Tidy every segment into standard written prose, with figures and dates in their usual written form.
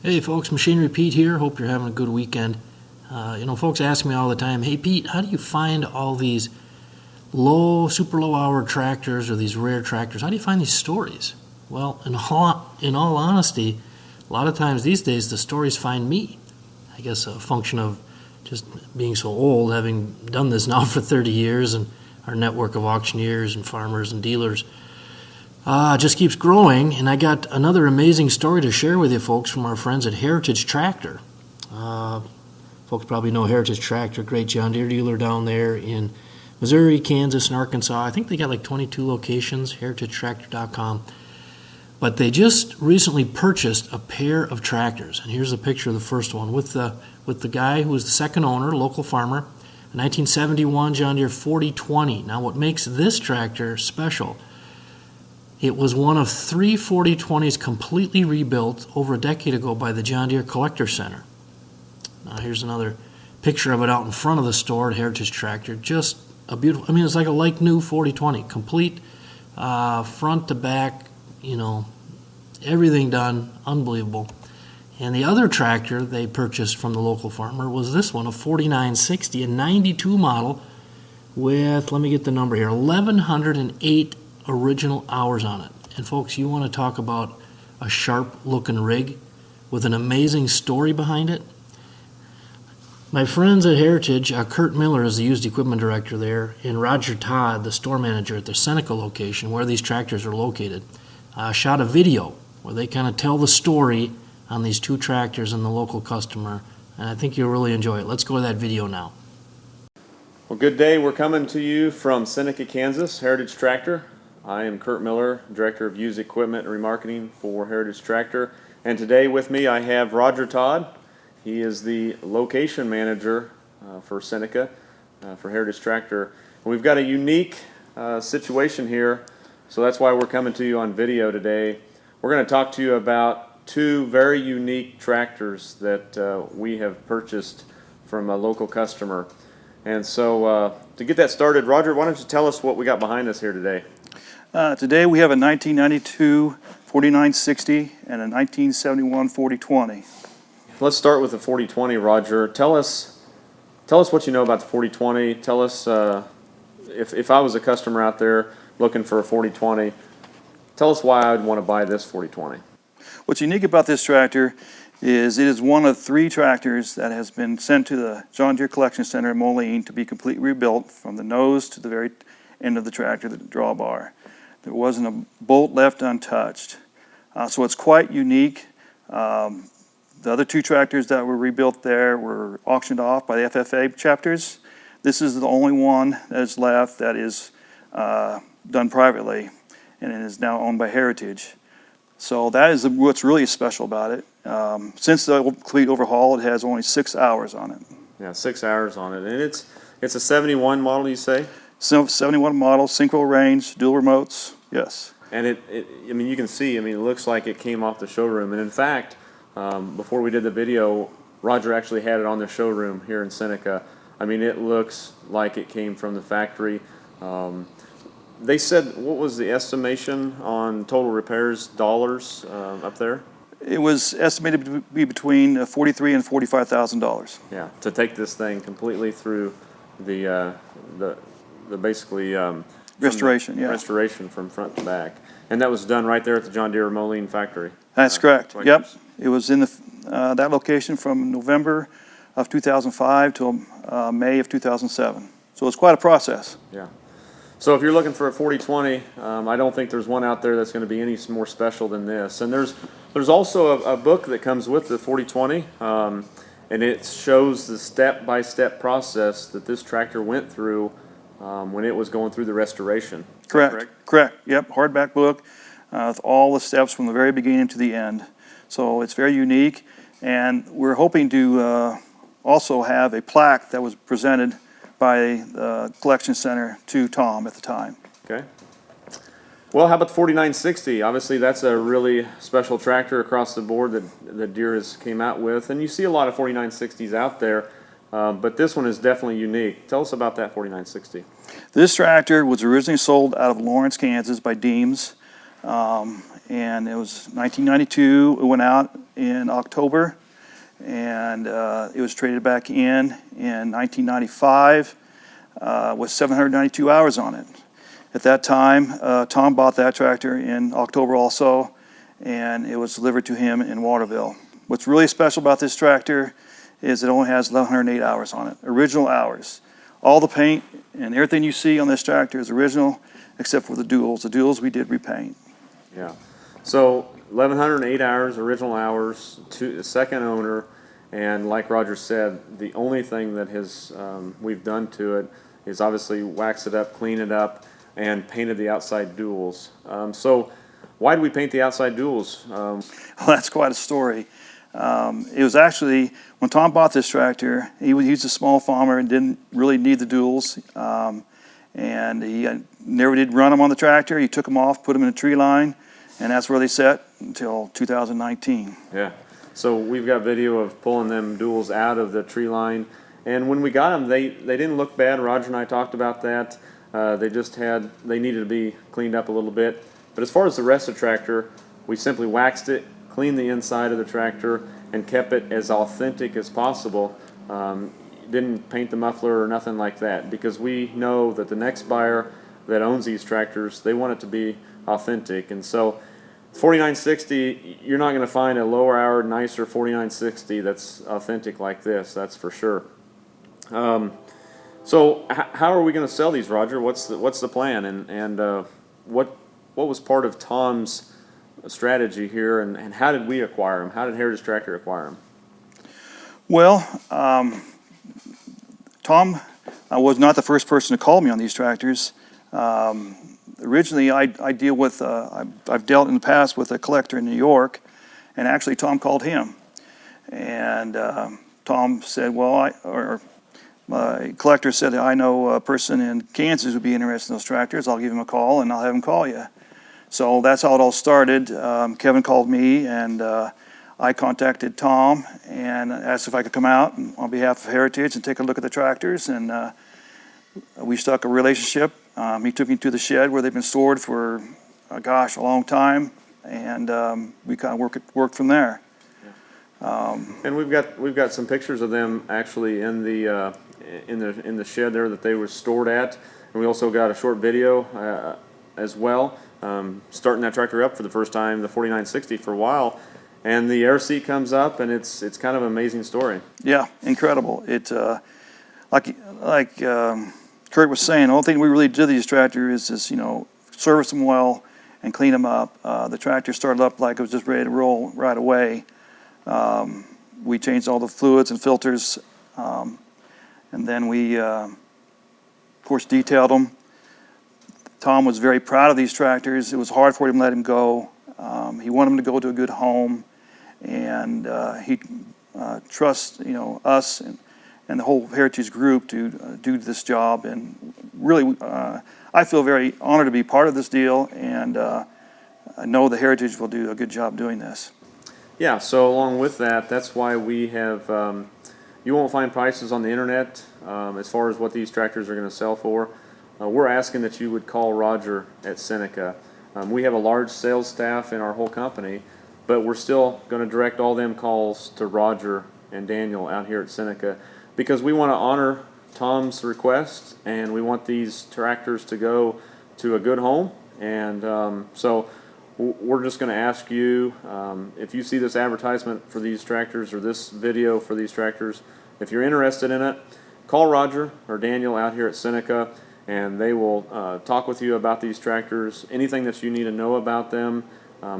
Hey folks, Machinery Pete here. Hope you're having a good weekend. Folks ask me all the time, hey Pete, how do you find all these super low hour tractors or these rare tractors? How do you find these stories? Well, in all honesty, a lot of times these days the stories find me. I guess a function of just being so old, having done this now for 30 years, and our network of auctioneers and farmers and dealers just keeps growing. And I got another amazing story to share with you folks from our friends at Heritage Tractor. Folks probably know Heritage Tractor, great John Deere dealer down there in Missouri, Kansas, and Arkansas. I think they got like 22 locations, heritagetractor.com. But they just recently purchased a pair of tractors. And here's a picture of the first one with the guy who was the second owner, local farmer, a 1971 John Deere 4020. Now what makes this tractor special, it was one of 3 4020s completely rebuilt over a decade ago by the John Deere Collector Center. Now here's another picture of it out in front of the store at Heritage Tractor. Just a beautiful, it's like a like-new 4020, complete front to back, everything done, unbelievable. And the other tractor they purchased from the local farmer was this one, a 4960, a 92 model with, let me get the number here, 1,108 original hours on it. And folks, you want to talk about a sharp-looking rig with an amazing story behind it? My friends at Heritage, Kurt Miller is the used equipment director there, and Roger Todd, the store manager at the Seneca location where these tractors are located, shot a video where they kind of tell the story on these two tractors and the local customer, and I think you'll really enjoy it. Let's go to that video now. Well, good day. We're coming to you from Seneca, Kansas, Heritage Tractor. I am Kurt Miller, Director of Used Equipment and Remarketing for Heritage Tractor, and today with me I have Roger Todd. He is the location manager for Seneca, for Heritage Tractor. And we've got a unique situation here, so that's why we're coming to you on video today. We're going to talk to you about two very unique tractors that we have purchased from a local customer. And so to get that started, Roger, why don't you tell us what we got behind us here today? Today we have a 1992 4960 and a 1971 4020. Let's start with the 4020, Roger. Tell us what you know about the 4020. Tell us if I was a customer out there looking for a 4020, tell us why I'd want to buy this 4020. What's unique about this tractor is it is one of 3 tractors that has been sent to the John Deere Collection Center in Moline to be completely rebuilt from the nose to the very end of the tractor, the drawbar. There wasn't a bolt left untouched. So it's quite unique. The other 2 tractors that were rebuilt there were auctioned off by the FFA chapters. This is the only one that is left that is done privately, and it is now owned by Heritage. So that is what's really special about it. Since the complete overhaul, it has only 6 hours on it. Yeah, 6 hours on it, and it's a 71 model, you say? So 71 model, synchro range, dual remotes, yes. And you can see, it looks like it came off the showroom. And in fact, before we did the video, Roger actually had it on the showroom here in Seneca. It looks like it came from the factory. They said, what was the estimation on total repairs dollars up there? It was estimated to be between $43,000 and $45,000. Yeah, to take this thing completely through the basically restoration, yeah. Restoration from front to back. And that was done right there at the John Deere Moline factory. That's correct. Yep. It was in that location from November of 2005 till May of 2007. So it's quite a process. Yeah. So if you're looking for a 4020, I don't think there's one out there that's going to be any more special than this. And there's also a book that comes with the 4020, and it shows the step-by-step process that this tractor went through when it was going through the restoration. Correct. Yep, hardback book with all the steps from the very beginning to the end. So it's very unique, and we're hoping to also have a plaque that was presented by the collection center to Tom at the time. Okay. Well, how about the 4960? Obviously, that's a really special tractor across the board that Deere has came out with, and you see a lot of 4960s out there. But this one is definitely unique. Tell us about that 4960. This tractor was originally sold out of Lawrence, Kansas by Deems, and it was 1992. It went out in October, and it was traded back in 1995 with 792 hours on it. At that time, Tom bought that tractor in October also, and it was delivered to him in Waterville. What's really special about this tractor is it only has 1,108 hours on it, original hours. All the paint and everything you see on this tractor is original, except for the duals. The duals we did repaint. Yeah. So 1,108 hours, original hours, to the second owner, and like Roger said, the only thing that has we've done to it is obviously wax it up, clean it up, and painted the outside duals. So why did we paint the outside duals? Well, that's quite a story. It was actually, when Tom bought this tractor, he's a small farmer and didn't really need the duals. And he never did run them on the tractor. He took them off, put them in a tree line, and that's where they sat until 2019. Yeah. So we've got video of pulling them duals out of the tree line. And when we got them, they didn't look bad. Roger and I talked about that. They needed to be cleaned up a little bit. But as far as the rest of the tractor, we simply waxed it, cleaned the inside of the tractor, and kept it as authentic as possible. Didn't paint the muffler or nothing like that, because we know that the next buyer that owns these tractors, they want it to be authentic. And so 4960, you're not going to find a lower hour, nicer 4960 that's authentic like this, that's for sure. So how are we going to sell these, Roger? What's the plan, and what was part of Tom's strategy here, and how did we acquire them? How did Heritage Tractor acquire them? Well, Tom was not the first person to call me on these tractors. Originally, I deal with, I've dealt in the past with a collector in New York, and actually Tom called him. And Tom said, well, my collector said, I know a person in Kansas who'd be interested in those tractors. I'll give him a call and I'll have him call you. So that's how it all started. Kevin called me, and I contacted Tom and asked if I could come out on behalf of Heritage and take a look at the tractors, and we struck a relationship. He took me to the shed where they've been stored for, a long time, and we kind of worked from there. And we've got some pictures of them actually in the shed there that they were stored at, and we also got a short video as well, starting that tractor up for the first time, the 4960 for a while, and the air seat comes up, and it's kind of an amazing story. Yeah, incredible. It like Kurt was saying, the only thing we really did to these tractors is service them well and clean them up. The tractor started up like it was just ready to roll right away. We changed all the fluids and filters, and then we, of course, detailed them. Tom was very proud of these tractors. It was hard for him to let him go. He wanted them to go to a good home, and he trusts us and the whole Heritage group to do this job. And really, I feel very honored to be part of this deal, and I know the Heritage will do a good job doing this. Yeah, so along with that, that's why we have, you won't find prices on the internet as far as what these tractors are going to sell for. We're asking that you would call Roger at Seneca. We have a large sales staff in our whole company, but we're still going to direct all them calls to Roger and Daniel out here at Seneca, because we want to honor Tom's request, and we want these tractors to go to a good home. And so we're just going to ask you, if you see this advertisement for these tractors or this video for these tractors, if you're interested in it, call Roger or Daniel out here at Seneca, and they will talk with you about these tractors. Anything that you need to know about them,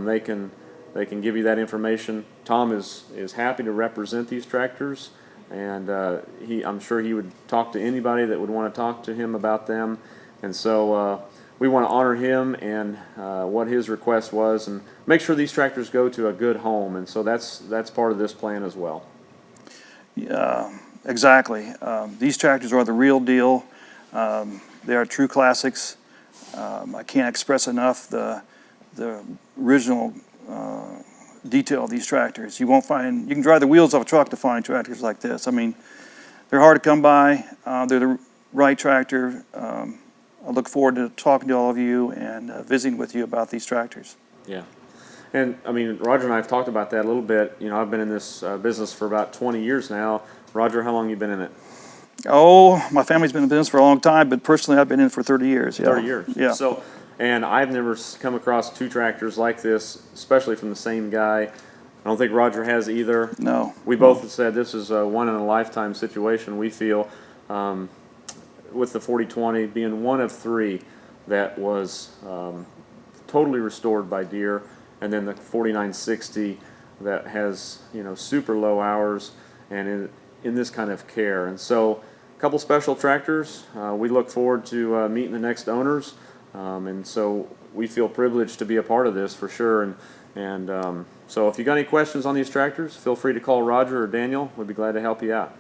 they can give you that information. Tom is happy to represent these tractors, and I'm sure he would talk to anybody that would want to talk to him about them. And so we want to honor him and what his request was, and make sure these tractors go to a good home. And so that's part of this plan as well. Yeah, exactly. These tractors are the real deal. They are true classics. I can't express enough the original detail of these tractors. You can drive the wheels off a truck to find tractors like this. I mean, they're hard to come by. They're the right tractor. I look forward to talking to all of you and visiting with you about these tractors. Yeah. And I mean, Roger and I have talked about that a little bit. You know, I've been in this business for about 20 years now. Roger, how long you been in it? Oh, my family's been in business for a long time, but personally, I've been in it for 30 years. Yeah. 30 years. Yeah. So, and I've never come across two tractors like this, especially from the same guy. I don't think Roger has either. No. We both have said this is a one in a lifetime situation. We feel with the 4020 being one of three that was totally restored by Deere, and then the 4960 that has, you know, super low hours and in this kind of care. And so a couple special tractors. We look forward to meeting the next owners, and so we feel privileged to be a part of this for sure. And so if you got any questions on these tractors, feel free to call Roger or Daniel. We'd be glad to help you out.